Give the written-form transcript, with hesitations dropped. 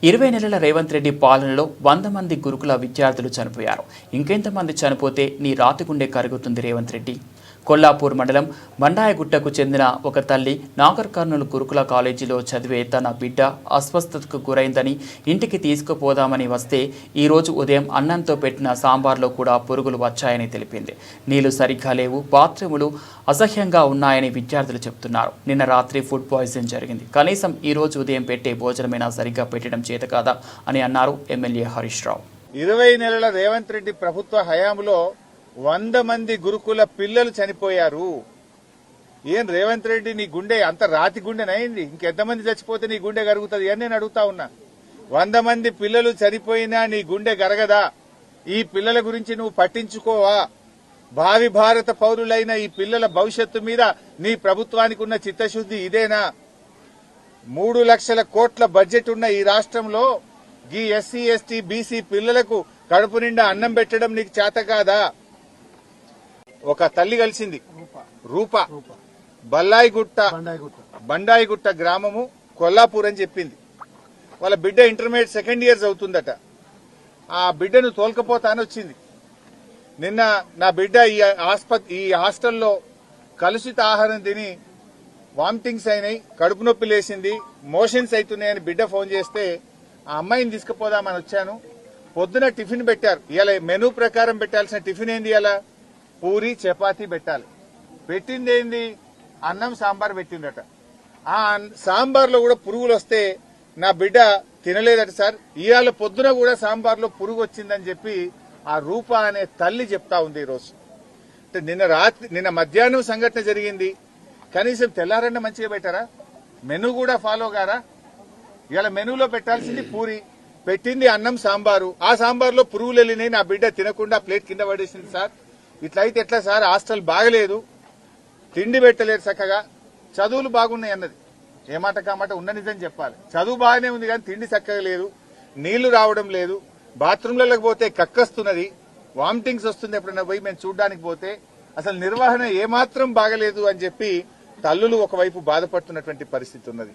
20 నెలల రేవంత్ రెడ్డి పాలనలో 100 మంది గురుకుల విద్యార్థులు చనిపోయారు. ఇంకెంతమంది చనిపోతే నీ రాతిగుండె కరుగుతుంది రేవంత్ రెడ్డి? కొల్లాపూర్ మండలం బండాయగుట్టకు చెందిన ఒక తల్లి నాగర్ కర్నూలు గురుకుల కాలేజీలో చదివే తన బిడ్డ అస్వస్థతకు గురైందని ఇంటికి తీసుకుపోదామని వస్తే ఈరోజు ఉదయం అన్నంతో పెట్టిన సాంబార్లో కూడా పురుగులు వచ్చాయని తెలిపింది. నీళ్లు సరిగ్గా లేవు, బాత్రూములు అసహ్యంగా ఉన్నాయని విద్యార్థులు చెబుతున్నారు. నిన్న రాత్రి ఫుడ్ పాయిజన్ జరిగింది. కనీసం ఈరోజు ఉదయం పెట్టే భోజనమైనా సరిగ్గా పెట్టడం చేత కాదా అని అన్నారు ఎమ్మెల్యే హరీష్ రావు. 20 నెలల రేవంత్ రెడ్డి ప్రభుత్వ హయాంలో 100 మంది గురుకుల పిల్లలు చనిపోయారు. ఏం రేవంత్ రెడ్డి, నీ గుండె అంత రాతి గుండెనైంది? ఇంకెంతమంది చచ్చిపోతే నీ గుండె గరుగుతుంది అని నేను అడుగుతా ఉన్నా. 100 మంది పిల్లలు చనిపోయినా నీ గుండె గరగదా? ఈ పిల్లల గురించి నువ్వు పట్టించుకోవా? భావి భారత పౌరులైన ఈ పిల్లల భవిష్యత్తు మీద నీ ప్రభుత్వానికి ఉన్న చిత్తశుద్ధి ఇదేనా? 3 లక్షల కోట్ల బడ్జెట్ ఉన్న ఈ రాష్ట్రంలో ఈ ఎస్సీ ఎస్టీ బీసీ పిల్లలకు కడుపు నిండా అన్నం పెట్టడం నీకు చేత కాదా? ఒక తల్లి కలిసింది, రూప, బండాయిగుట్ట గ్రామము, కొల్లాపూర్ అని చెప్పింది. వాళ్ళ బిడ్డ ఇంటర్మీడియట్ సెకండ్ ఇయర్స్ అవుతుందట. ఆ బిడ్డను తోలుకపోతానని వచ్చింది. నిన్న నా బిడ్డ ఈ హాస్టల్లో కలుషిత ఆహారం తిని వామిటింగ్స్ అయినాయి, కడుపు నొప్పి లేసింది, మోషన్స్ అవుతున్నాయని బిడ్డ ఫోన్ చేస్తే ఆ అమ్మాయిని తీసుకుపోదామని వచ్చాను. పొద్దున టిఫిన్ పెట్టారు. ఇలా మెనూ ప్రకారం పెట్టాల్సిన టిఫిన్ ఏంది? ఇలా పూరి చపాతీ పెట్టాలి. పెట్టింది ఏంది? అన్నం సాంబార్ పెట్టిందట. ఆ సాంబార్లో కూడా పురుగులు వస్తే నా బిడ్డ తినలేదట. సార్, ఇవాళ పొద్దున కూడా సాంబార్లో పురుగు వచ్చిందని చెప్పి ఆ రూప అనే తల్లి చెప్తా ఉంది. ఈరోజు అంటే నిన్న మధ్యాహ్నం సంఘటన జరిగింది. కనీసం తెల్లారన్న మంచిగా పెట్టారా? మెనూ కూడా ఫాలో గారా? ఇవాళ మెనూలో పెట్టాల్సింది పూరి, పెట్టింది అన్నం సాంబారు. ఆ సాంబార్లో పురుగులు వెళ్ళినాయి, నా బిడ్డ తినకుండా ప్లేట్ కింద పడేసింది. సార్, ఇట్లయితే ఎట్లా సార్? హాస్టల్ బాగలేదు, తిండి పెట్టలేదు చక్కగా, చదువులు బాగున్నాయి అన్నది. ఏమాట కామాట ఉన్న నిజం చెప్పాలి. చదువు బాగానే ఉంది కానీ తిండి చక్కగా లేదు, నీళ్లు రావడం లేదు, బాత్రూంలకు పోతే కక్కస్తున్నది, వామిటింగ్స్ వస్తుంది. ఎప్పుడైనా పోయి మేము చూడడానికి పోతే అసలు నిర్వహణ ఏమాత్రం బాగలేదు అని చెప్పి తల్లులు ఒకవైపు బాధపడుతున్నటువంటి పరిస్థితి ఉన్నది.